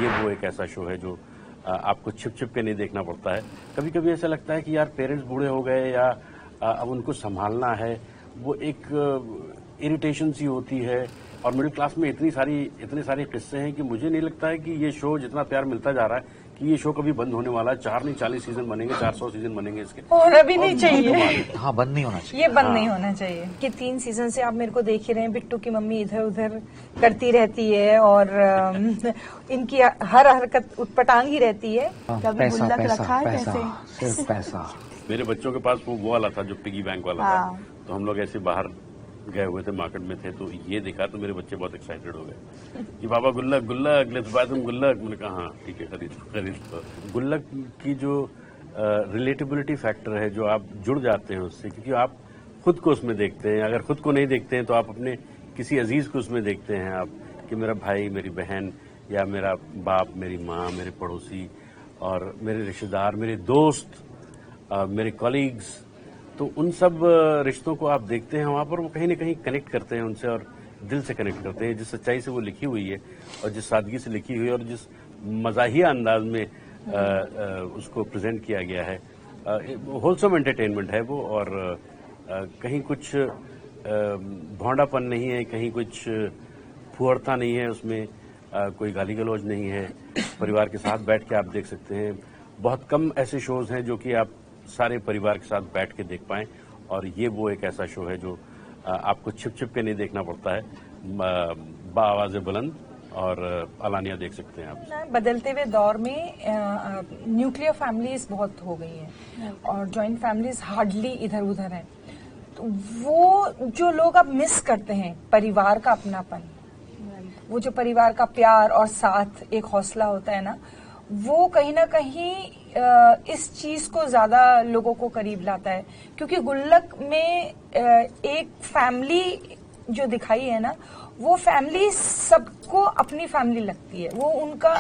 ये वो एक ऐसा शो है जो आपको छिप छिप के नहीं देखना पड़ता है। कभी कभी ऐसा लगता है कि यार पेरेंट्स बूढ़े हो गए या अब उनको संभालना है, वो एक इरिटेशन सी होती है। और मिडिल क्लास में इतने सारे किस्से हैं कि मुझे नहीं लगता है कि ये शो जितना प्यार मिलता जा रहा है कि ये शो कभी बंद होने वाला है। 4 नहीं 40 सीजन बनेंगे, 400 सीजन बनेंगे इसके। और अभी नहीं चाहिए। हाँ, बंद नहीं होना चाहिए। ये बंद नहीं होना चाहिए कि 3 सीजन से आप मेरे को देख ही रहे हैं, बिट्टू की मम्मी इधर उधर करती रहती है और इनकी हर हरकत उटपटांग ही रहती है। कभी गुल्लक रखा है पैसे? सिर्फ पैसा। मेरे बच्चों के पास वो वाला था जो पिगी बैंक वाला हाँ। था, तो हम लोग ऐसे बाहर गए हुए थे, मार्केट में थे, तो ये देखा तो मेरे बच्चे बहुत एक्साइटेड हो गए कि बाबा गुल्लक गुल्लक लेट्स बाय तुम गुल्लक। मैंने कहा हाँ ठीक है, खरीद लो। गुल्लक की जो रिलेटेबिलिटी फैक्टर है, जो आप जुड़ जाते हैं उससे, क्योंकि आप खुद को उसमें देखते हैं। अगर खुद को नहीं देखते हैं तो आप अपने किसी अजीज को उसमें देखते हैं आप, कि मेरा भाई, मेरी बहन, या मेरा बाप, मेरी माँ, मेरे पड़ोसी और मेरे रिश्तेदार, मेरे दोस्त, मेरे कॉलीग्स, तो उन सब रिश्तों को आप देखते हैं वहां पर। वो कहीं ना कहीं कनेक्ट करते हैं उनसे और दिल से कनेक्ट करते हैं। जिस सच्चाई से वो लिखी हुई है और जिस सादगी से लिखी हुई है और जिस मजाहिया अंदाज में उसको प्रेजेंट किया गया है, होलसम एंटरटेनमेंट है वो। और कहीं कुछ भौंडापन नहीं है, कहीं कुछ फुहरता नहीं है उसमें, कोई गाली गलौज नहीं है। परिवार के साथ बैठ के आप देख सकते हैं। बहुत कम ऐसे शोज हैं जो कि आप सारे परिवार के साथ बैठ के देख पाएं, और ये वो एक ऐसा शो है जो आपको छिप छिप के नहीं देखना पड़ता है। बाआवाज़े बुलंद और अलानिया देख सकते हैं आप। बदलते हुए दौर में न्यूक्लियर फैमिलीज बहुत हो गई हैं और जॉइंट फैमिलीज हार्डली इधर उधर हैं। तो वो जो लोग अब मिस करते हैं परिवार का अपनापन, वो जो परिवार का प्यार और साथ, एक हौसला होता है ना, वो कहीं ना कहीं इस चीज को ज्यादा लोगों को करीब लाता है। क्योंकि गुल्लक में एक फैमिली जो दिखाई है ना, वो फैमिली सबको अपनी फैमिली लगती है। वो उनका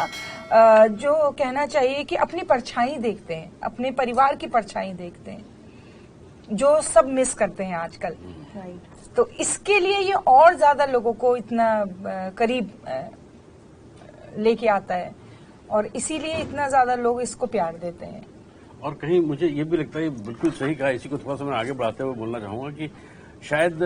जो कहना चाहिए कि अपनी परछाई देखते हैं, अपने परिवार की परछाई देखते हैं, जो सब मिस करते हैं आजकल। तो इसके लिए ये और ज्यादा लोगों को इतना करीब लेके आता है और इसीलिए इतना ज्यादा लोग इसको प्यार देते हैं। और कहीं मुझे ये भी लगता है, बिल्कुल सही कहा, इसी को थोड़ा सा मैं आगे बढ़ाते हुए बोलना चाहूंगा कि शायद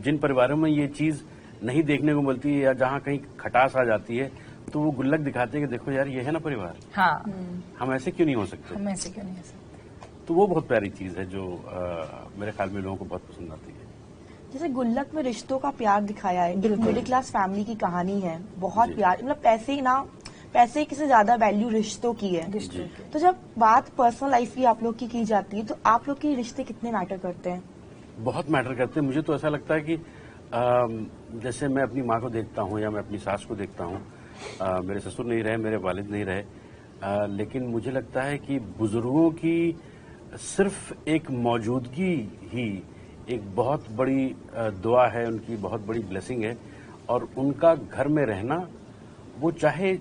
जिन परिवारों में ये चीज नहीं देखने को मिलती है या जहाँ कहीं खटास आ जाती है, तो वो गुल्लक दिखाते हैं कि देखो यार, ये है ना परिवार। हाँ, हम ऐसे क्यों नहीं हो सकते, हम ऐसे क्यों नहीं हो सकते। तो वो बहुत प्यारी चीज है जो मेरे ख्याल में लोगों को बहुत पसंद आती है। जैसे गुल्लक में रिश्तों का प्यार दिखाया है, मिडिल क्लास फैमिली की कहानी है, बहुत प्यार, मतलब पैसे की से ज्यादा वैल्यू रिश्तों की है। तो जब बात पर्सनल लाइफ की आप लोग की जाती है, तो आप लोग के रिश्ते कितने मैटर करते हैं? बहुत मैटर करते हैं। मुझे तो ऐसा लगता है कि जैसे मैं अपनी माँ को देखता हूँ या मैं अपनी सास को देखता हूँ, मेरे ससुर नहीं रहे, मेरे वालिद नहीं रहे, लेकिन मुझे लगता है कि बुजुर्गों की सिर्फ एक मौजूदगी ही एक बहुत बड़ी दुआ है, उनकी बहुत बड़ी ब्लेसिंग है। और उनका घर में रहना, वो चाहे,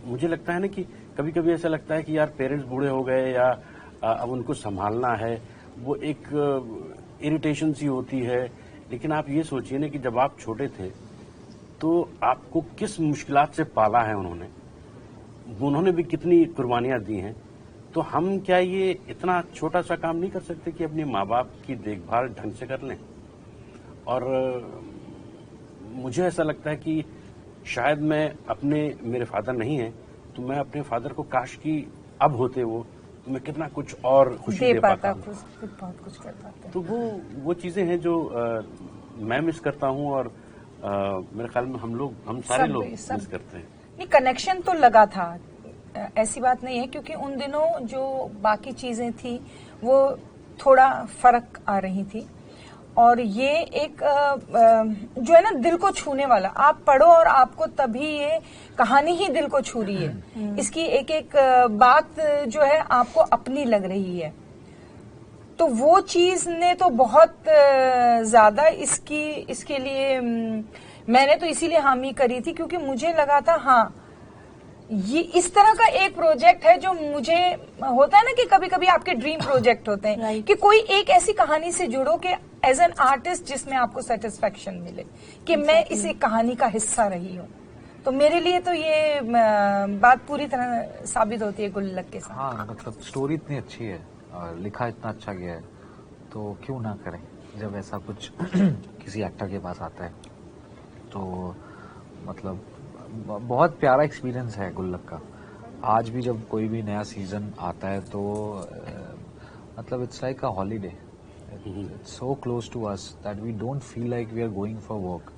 मुझे लगता है ना कि कभी कभी ऐसा लगता है कि यार पेरेंट्स बूढ़े हो गए या अब उनको संभालना है, वो एक इरिटेशन सी होती है। लेकिन आप ये सोचिए ना कि जब आप छोटे थे तो आपको किस मुश्किलात से पाला है उन्होंने भी कितनी कुर्बानियां दी हैं। तो हम क्या ये इतना छोटा सा काम नहीं कर सकते कि अपने माँ बाप की देखभाल ढंग से कर लें? और मुझे ऐसा लगता है कि शायद मेरे फादर नहीं है, तो मैं अपने फादर को काश कि अब होते वो, तो मैं कितना कुछ और खुशी दे पाता, बहुत कुछ कर पाता। तो वो चीजें हैं जो मैं मिस करता हूँ और मेरे ख्याल में हम सारे लोग मिस करते हैं। नहीं, कनेक्शन तो लगा था, ऐसी बात नहीं है, क्योंकि उन दिनों जो बाकी चीजें थी वो थोड़ा फर्क आ रही थी। और ये एक जो है ना, दिल को छूने वाला, आप पढ़ो और आपको तभी ये कहानी ही दिल को छू रही है। इसकी एक एक बात जो है आपको अपनी लग रही है। तो वो चीज ने तो बहुत ज्यादा इसके लिए मैंने तो इसीलिए हामी करी थी, क्योंकि मुझे लगा था हाँ, ये इस तरह का एक प्रोजेक्ट है जो मुझे होता है ना कि कभी कभी आपके ड्रीम प्रोजेक्ट होते हैं कि कोई एक ऐसी कहानी से जुड़ो कि एज एन आर्टिस्ट जिसमें आपको सेटिस्फेक्शन मिले कि मैं इस एक कहानी का हिस्सा रही हूँ। तो मेरे लिए तो ये बात पूरी तरह साबित होती है गुल्लक के साथ। हाँ, मतलब स्टोरी इतनी अच्छी है और लिखा इतना अच्छा गया है, तो क्यों ना करें जब ऐसा कुछ किसी एक्टर के पास आता है। तो मतलब बहुत प्यारा एक्सपीरियंस है गुल्लक का। आज भी जब कोई भी नया सीजन आता है तो मतलब it's like a holiday. It's so close to us that we don't feel like we are going for work.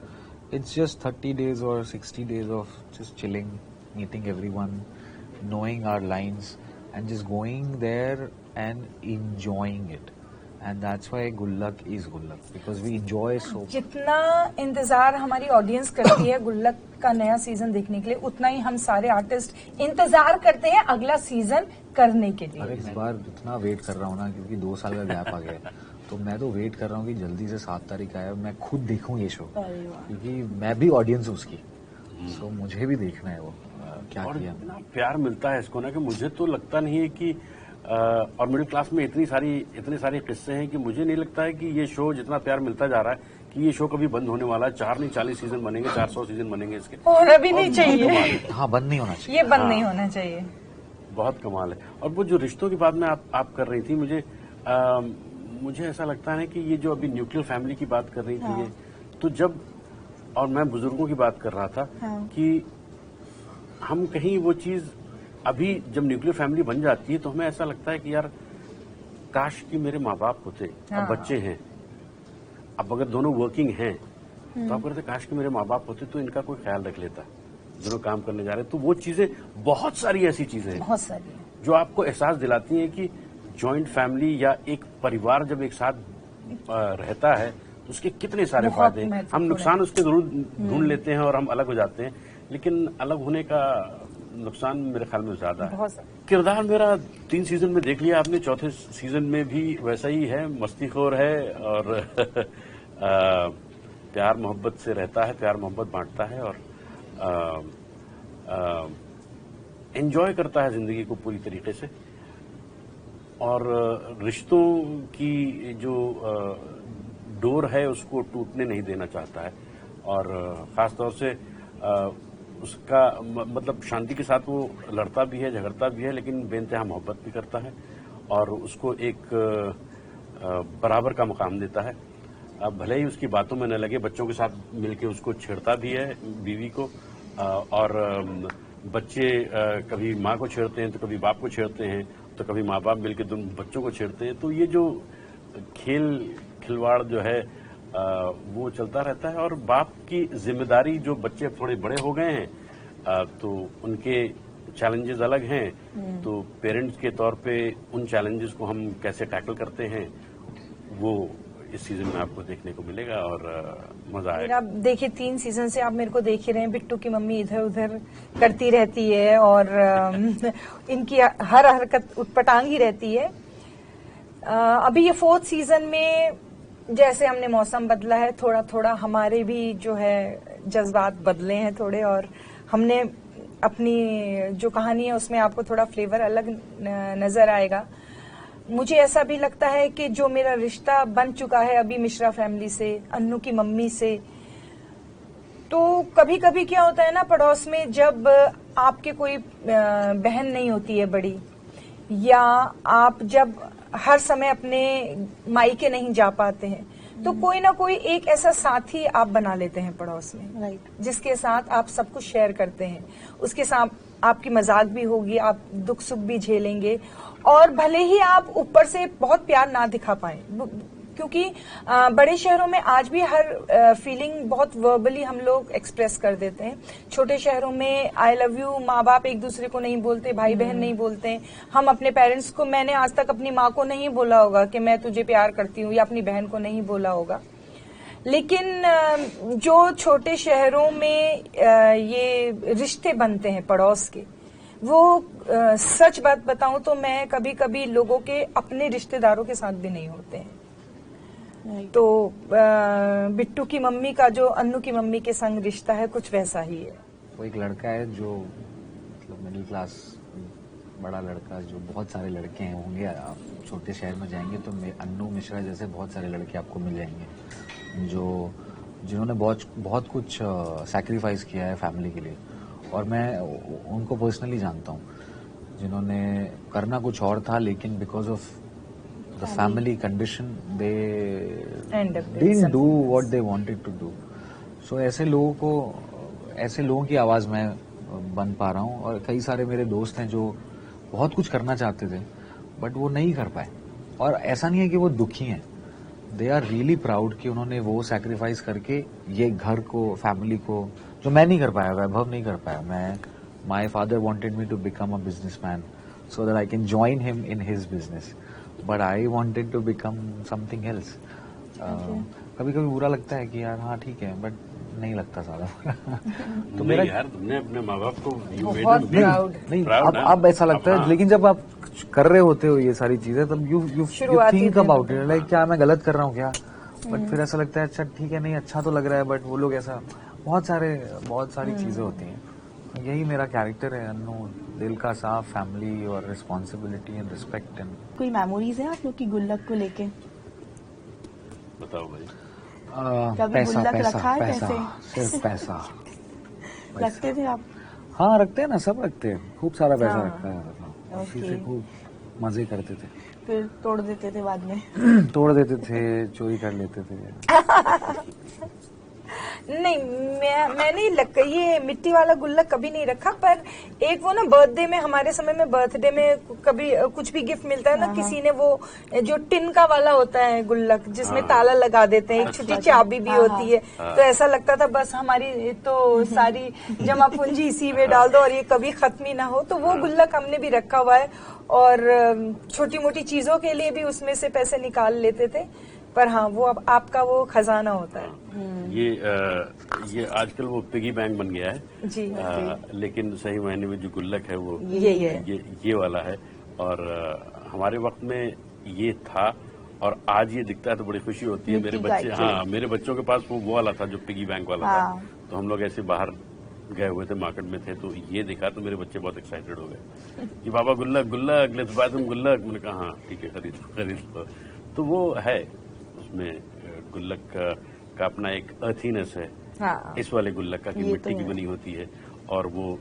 It's just 30 days or 60 days of just chilling, meeting everyone, knowing our lines, and just going there and enjoying it. And that's why Gullak is Gullak, because we enjoy so much. जितना इंतजार हमारी audience करती है गुल्लक का नया season देखने के लिए, उतना ही हम सारे आर्टिस्ट इंतजार करते हैं अगला सीजन करने के लिए। अरे इस बार इतना वेट कर रहा हूँ ना, क्योंकि 2 साल का गैप आ गया, तो मैं तो वेट कर रहा हूँ कि जल्दी से 7 तारीख आए, मैं खुद देखूँ ये शो, क्योंकि मैं भी ऑडियंस हूँ उसकी, तो मुझे भी देखना है वो क्या और किया। इतना प्यार मिलता है इसको ना कि मुझे तो लगता नहीं है कि और मिडिल क्लास में इतने सारे किस्से हैं कि मुझे नहीं लगता है कि ये शो जितना प्यार मिलता जा रहा है कि ये शो कभी बंद होने वाला है। 4 नहीं 40 सीजन बनेंगे, 400 सीजन बनेंगे इसके। और अभी नहीं चाहिए, हाँ, बंद नहीं होना चाहिए, ये बंद नहीं होना चाहिए। बहुत कमाल है। और वो जो रिश्तों की बात में आप कर रही थी, मुझे ऐसा लगता है कि ये जो अभी न्यूक्लियर फैमिली की बात कर रही थी, ये तो जब, और मैं बुजुर्गों की बात कर रहा था कि हम कहीं वो चीज अभी जब न्यूक्लियर फैमिली बन जाती है तो हमें ऐसा लगता है कि यार काश कि मेरे माँ बाप होते, अब बच्चे हैं, अब अगर दोनों वर्किंग हैं तो आप कहते काश कि मेरे माँ बाप होते तो इनका कोई ख्याल रख लेता, दोनों काम करने जा रहे। तो वो चीजें, बहुत सारी ऐसी चीजें हैं बहुत सारी जो आपको एहसास दिलाती हैं कि जॉइंट फैमिली या एक परिवार जब एक साथ रहता है तो उसके कितने सारे फायदे हैं। हम नुकसान उसके जरूर ढूंढ लेते हैं और हम अलग हो जाते हैं, लेकिन अलग होने का नुकसान मेरे ख्याल में ज्यादा है। किरदार मेरा 3 सीजन में देख लिया आपने, चौथे सीजन में भी वैसा ही है, मस्तीखोर है और प्यार मोहब्बत से रहता है, प्यार मोहब्बत बांटता है और एंजॉय करता है जिंदगी को पूरी तरीके से। और रिश्तों की जो डोर है उसको टूटने नहीं देना चाहता है, और खासतौर से उसका मतलब शांति के साथ वो लड़ता भी है, झगड़ता भी है, लेकिन बेइंतहा मोहब्बत भी करता है और उसको एक बराबर का मकाम देता है। अब भले ही उसकी बातों में न लगे, बच्चों के साथ मिलके उसको छेड़ता भी है, बीवी को, और बच्चे कभी माँ को छेड़ते हैं तो कभी बाप को छेड़ते हैं, तो कभी माँ बाप मिलकर दोनों बच्चों को छेड़ते हैं। तो ये जो खिलवाड़ जो है वो चलता रहता है। और बाप की जिम्मेदारी, जो बच्चे थोड़े बड़े हो गए हैं तो उनके चैलेंजेस अलग हैं, तो पेरेंट्स के तौर पे उन चैलेंजेस को हम कैसे टैकल करते हैं वो इस सीजन में आपको देखने को मिलेगा और मजा आएगा। आप देखिए 3 सीजन से आप मेरे को देख ही रहे हैं, बिट्टू की मम्मी इधर उधर करती रहती है और इनकी हर हरकत उटपटांग ही रहती है। अभी ये 4th सीजन में जैसे हमने मौसम बदला है, थोड़ा थोड़ा हमारे भी जो है जज्बात बदले हैं थोड़े, और हमने अपनी जो कहानी है उसमें आपको थोड़ा फ्लेवर अलग नजर आएगा। मुझे ऐसा भी लगता है कि जो मेरा रिश्ता बन चुका है अभी मिश्रा फैमिली से, अन्नू की मम्मी से, तो कभी कभी क्या होता है ना पड़ोस में, जब आपके कोई बहन नहीं होती है बड़ी, या आप जब हर समय अपने मायके नहीं जा पाते हैं, तो कोई ना कोई एक ऐसा साथी आप बना लेते हैं पड़ोस में, राइट, जिसके साथ आप सब कुछ शेयर करते हैं। उसके साथ आपकी मजाक भी होगी, आप दुख सुख भी झेलेंगे, और भले ही आप ऊपर से बहुत प्यार ना दिखा पाए, क्योंकि बड़े शहरों में आज भी हर फीलिंग बहुत वर्बली हम लोग एक्सप्रेस कर देते हैं। छोटे शहरों में आई लव यू माँ बाप एक दूसरे को नहीं बोलते, भाई बहन नहीं बोलते हैं। हम अपने पेरेंट्स को, मैंने आज तक अपनी माँ को नहीं बोला होगा कि मैं तुझे प्यार करती हूँ, या अपनी बहन को नहीं बोला होगा। लेकिन जो छोटे शहरों में ये रिश्ते बनते हैं पड़ोस के, वो सच बात बताऊं तो मैं कभी कभी लोगों के अपने रिश्तेदारों के साथ भी नहीं होते हैं। तो बिट्टू की मम्मी का जो अन्नू की मम्मी के संग रिश्ता है कुछ वैसा ही है। वो एक लड़का है जो मतलब मिडिल क्लास बड़ा लड़का, जो बहुत सारे लड़के हैं होंगे, आप छोटे शहर में जाएंगे तो अन्नू मिश्रा जैसे बहुत सारे लड़के आपको मिल जाएंगे जो जिन्होंने बहुत कुछ सैक्रिफाइस किया है फैमिली के लिए, और मैं उनको पर्सनली जानता हूँ जिन्होंने करना कुछ और था, लेकिन because of the family condition they didn't do what they wanted to do. So ऐसे लोगों की आवाज मैं बन पा रहा हूँ. और कई सारे मेरे दोस्त हैं जो बहुत कुछ करना चाहते थे बट वो नहीं कर पाए. और ऐसा नहीं है कि वो दुखी हैं, दे आर रियली प्राउड कि उन्होंने वो सैक्रिफाइस करके ये घर को, फैमिली को, जो मैं नहीं कर पाया, वैभव नहीं कर पाया. My father wanted me to become a businessman so that I can join him in his business, but I wanted to become something else. कभी कभी बुरा लगता है कि यार हाँ ठीक है, बट नहीं लगता ज्यादा. तो मेरा यार, तुमने अपने माँ बाप को बहुत प्राउड. नहीं, Proud ना? अब ऐसा लगता है, लेकिन जब आप कर रहे होते हो ये सारी चीजें तब you think about it, like क्या मैं गलत कर रहा हूँ क्या. बट फिर ऐसा लगता है अच्छा ठीक है, नहीं अच्छा तो लग रहा है, बट वो लोग ऐसा बहुत सारी चीजें होती हैं. यही मेरा कैरेक्टर है, अन्नू, दिल का साफ, फैमिली और रिस्पॉन्सिबिलिटी एंड रिस्पेक्ट. एंड कोई मेमोरीज है आप लोग की गुल्लक को लेके? बताओ भाई. कभी पैसा गुल्लक पैसा रखा है पैसा, पैसे? सिर्फ पैसा. रखते थे आप? हाँ रखते हैं ना, सब रखते हैं, खूब सारा पैसा हाँ. रखता है. उसी ओके. से खूब मजे करते थे. फिर तोड़ देते थे बाद में? तोड़ देते थे, चोरी कर लेते थे. नहीं, मैंने ये मिट्टी वाला गुल्लक कभी नहीं रखा. पर एक वो ना बर्थडे में, हमारे समय में बर्थडे में कभी कुछ भी गिफ्ट मिलता है ना, किसी ने वो जो टिन का वाला होता है गुल्लक जिसमें ताला लगा देते हैं, एक छोटी चाबी भी होती है, तो ऐसा लगता था बस हमारी तो सारी जमा पूंजी इसी में डाल दो और ये कभी खत्म ही ना हो. तो वो गुल्लक हमने भी रखा हुआ है और छोटी मोटी चीजों के लिए भी उसमें से पैसे निकाल लेते थे. पर हाँ, वो अब आपका वो खजाना होता है. ये आजकल वो पिगी बैंक बन गया है जी. लेकिन सही मायने में जो गुल्लक है वो यही है. ये वाला है. और हमारे वक्त में ये था और आज ये दिखता है तो बड़ी खुशी होती है. मेरे बच्चों के पास वो वाला था जो पिगी बैंक वाला था. तो हम लोग ऐसे बाहर गए हुए थे, मार्केट में थे, तो ये देखा तो मेरे बच्चे बहुत एक्साइटेड हो गए कि बाबा गुल्लक गुल्लक, लेट्स बाय तुम गुल्लक. मैंने कहा हाँ ठीक है, खरीद लो. तो वो है उसमें गुल्लक का अपना एक अर्थीनेस है. हाँ. इस वाले गुल्लक का कि मिट्टी की बनी होती है और वो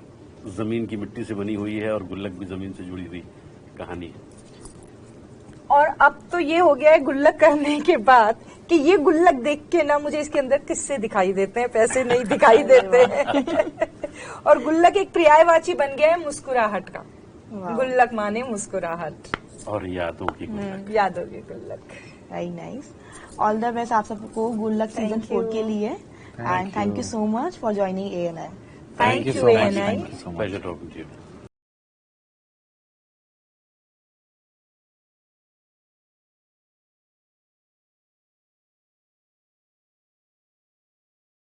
जमीन की मिट्टी से बनी हुई है और गुल्लक भी जमीन से जुड़ी हुई कहानी है. और अब तो ये हो गया है गुल्लक करने के बाद कि ये गुल्लक देख के ना मुझे इसके अंदर किस्से दिखाई देते हैं, पैसे नहीं दिखाई देते हैं. और गुल्लक एक पर्यायवाची बन गया है मुस्कुराहट का. गुल्लक माने मुस्कुराहट और यादों की गुल्लक. यादों की गुल्लक. Very nice. All the best आप सबको गुल्लक सीजन 4 के लिए. And thank you so much for joining ANI. Thank you, so much. ANI. Thank you so much. Pleasure talking to you.